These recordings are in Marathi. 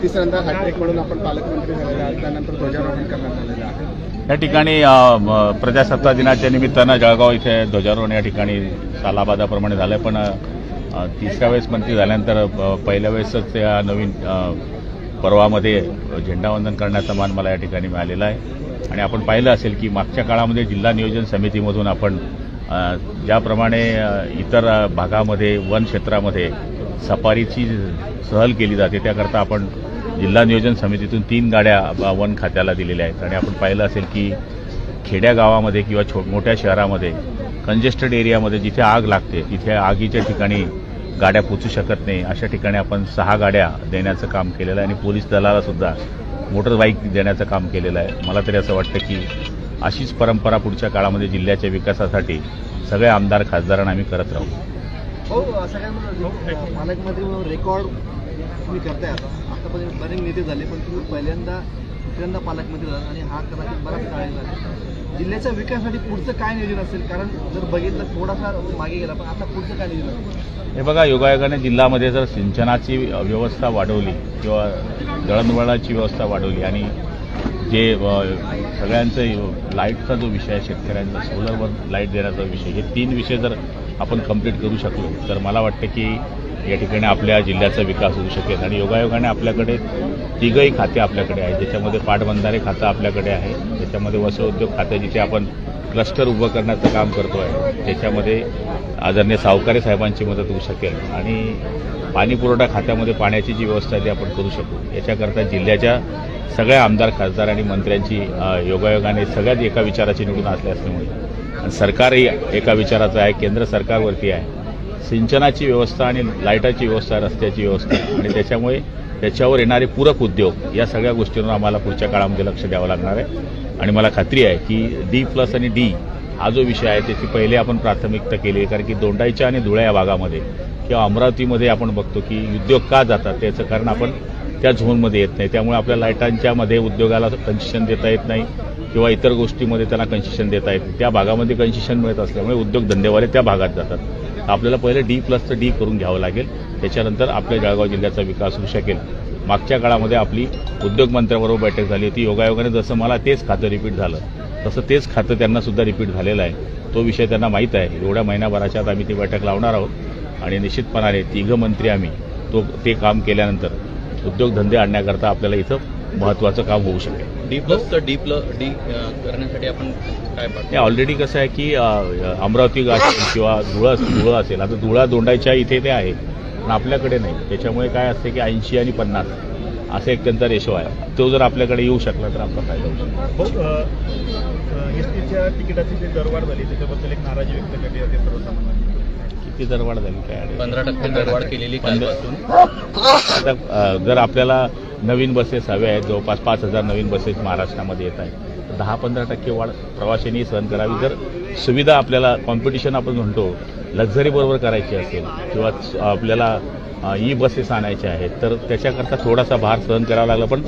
तिसऱ्यांदा हॅट्रिक म्हणून आपण पालकमंत्री झालेले आहात, त्यानंतर ध्वजारोहण करण्यात आलेलं आहे। या ठिकाणी प्रजासत्ताक दिनाच्या निमित्तानं जळगाव इथे ध्वजारोहण या ठिकाणी सालाबादाप्रमाणे झालं, पण तिसऱ्या वेळेस मंत्री झाल्यानंतर पहिल्या वेळेसच त्या नवीन पर्वामध्ये झेंडावंदन करण्याचा मान मला या ठिकाणी मिळालेला आहे। आणि आपण पाहिलं असेल की मागच्या काळामध्ये जिल्हा नियोजन समितीमधून आपण ज्याप्रमाणे इतर भागामध्ये वन क्षेत्रामध्ये सफारीची सहल केली जाते, त्याकरता आपण जिल्हा नियोजन समितीतून 3 गाड्या वन खात्याला दिलेल्या आहेत। आणि आपण पाहिलं असेल की खेड्या गावामध्ये किंवा मोठ्या शहरामध्ये कंजेस्टेड एरियामध्ये जिथे आग लागते तिथे आगीच्या ठिकाणी गाड्या पोचू शकत नाही, अशा ठिकाणी आपण 6 गाड्या देण्याचं काम केलेलं आहे। आणि पोलीस दलाला सुद्धा मोटर बाईक देण्याचं काम केलेलं आहे। मला तरी असं वाटतं की अशीच परंपरा पुढच्या काळामध्ये जिल्ह्याच्या विकासासाठी सगळे आमदार खासदारांना आम्ही करत राहू। पालकमंत्री रेकॉर्ड तुम्ही करताय, आतापर्यंत बरेच नेते झाले, पण तुम्ही दुसऱ्यांदा पालकमंत्री झाला आणि हा कदाचित बराच काळ झाला। जिल्ह्याच्या विकासासाठी पुढचं काय नियोजन असेल? कारण जर बघितलं थोडासा मागे गेला, पण आता पुढचं काय नियोजन असेल? हे बघा, योगायोगाने जिल्ह्यामध्ये जर सिंचनाची व्यवस्था वाढवली किंवा दळणवळणाची व्यवस्था वाढवली आणि जे सगळ्यांचं लाईटचा जो विषय आहे, शेतकऱ्यांचा सोलरवर लाईट देण्याचा विषय, हे 3 विषय जर आपण कंप्लीट करू शकलो तर मला वाटतं की या ठिकाणी आपल्या जिल्ह्याचा विकास होऊ शकेल। आणि योगायोगाने आपल्याकडे 3ही खाते आपल्याकडे आहेत, ज्याच्यामध्ये पाटबंधारे खातं आपल्याकडे आहे, त्याच्यामध्ये वस्त्रोद्योग खातं जिथे आपण क्लस्टर उभं करण्याचं काम करतो आहे, त्याच्यामध्ये आदरणीय सावकारे साहेबांची मदत होऊ शकेल। आणि पाणी पुरवठा खात्यामध्ये पाण्याची जी व्यवस्था आहे ती आपण करू शकू। याच्याकरता जिल्ह्याच्या सगळ्या आमदार खासदार आणि मंत्र्यांची योगायोगाने सगळ्यात एका विचाराची निवडून असल्यामुळे सरकारही एका विचाराचं आहे, केंद्र सरकारवरती आहे। सिंचनाची व्यवस्था आणि लाईटाची व्यवस्था, रस्त्याची व्यवस्था आणि त्याच्यामुळे त्याच्यावर येणारे पूरक उद्योग, या सगळ्या गोष्टींवर आम्हाला पुढच्या काळामध्ये लक्ष द्यावं लागणार आहे। आणि मला खात्री आहे की D+ आणि D हा जो विषय आहे त्याची पहिले आपण प्राथमिकता केली आहे, कारण की दोंडाईच्या आणि धुळ्या या भागामध्ये किंवा अमरावतीमध्ये आपण बघतो की उद्योग का जातात, त्याचं कारण आपण त्या झोनमध्ये येत नाही, त्यामुळे आपल्या लाईटांच्या मध्ये उद्योगाला कन्सेशन देता येत नाही किंवा इतर गोष्टीमध्ये त्यांना कन्सेशन देता येत नाही। त्या भागामध्ये कन्सेशन मिळत असल्यामुळे उद्योगधंदेवाले त्या भागात जातात। आपल्याला पहिले D+ D करून घ्यावं लागेल, त्याच्यानंतर आपल्या जळगाव जिल्ह्याचा विकास होऊ शकेल। मागच्या काळामध्ये आपली उद्योगमंत्र्यांबरोबर बैठक झाली होती, योगायोगाने जसं मला तेच खातं रिपीट झालं तसं तेच खातं त्यांना सुद्धा रिपीट झालेलं आहे। तो विषय त्यांना माहीत आहे। एवढ्या महिन्याभराच्यात आम्ही ती बैठक लावणार आहोत आणि निश्चितपणाने 3 मंत्री आम्ही ते काम केल्यानंतर उद्योगधंदे आणण्याकरता आपल्याला इथं महत्त्वाचं काम होऊ शकेल। D+ करण्यासाठी आपण काय पाहतो? ऑलरेडी कसं आहे की अमरावती असेल किंवा धुळं असेल, आता धुळा दोंडाईच्या इथे ते आहे पण आपल्याकडे नाही, त्याच्यामुळे काय असते की 80 आणि 50 असं एक त्यांचा रेशो आहे, तो जर आपल्याकडे येऊ शकला तर आपला फायदा होऊ शकतो। एसटीच्या तिकिटाची जी दरवाढ झाली त्याच्याबद्दल एक नाराजी व्यक्त केली जाते सर्वसामान्यांनी। किती दरवाढ झाली काय? 15% दरवाढ केलेली कालपासून। आता जर आपल्याला नवीन बसेस हव्या आहेत, जवळपास 5000 नवीन बसेस महाराष्ट्रामध्ये येत आहेत, 10-15% वाढ प्रवाशांनी सहन करावी। जर सुविधा आपल्याला कॉम्पिटिशन आपण म्हणतो लक्झरी बरोबर करायची असेल किंवा आपल्याला बसेस आणायचे आहेत तर त्याच्याकरता थोडासा भार सहन करावा लागला, पण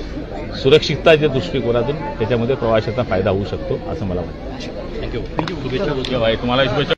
सुरक्षितताच्या दृष्टिकोनातून त्याच्यामध्ये प्रवाशाचा फायदा होऊ शकतो असं मला वाटतं। थँक्यू. शुभेच्छा. तुम्हाला शुभेच्छा।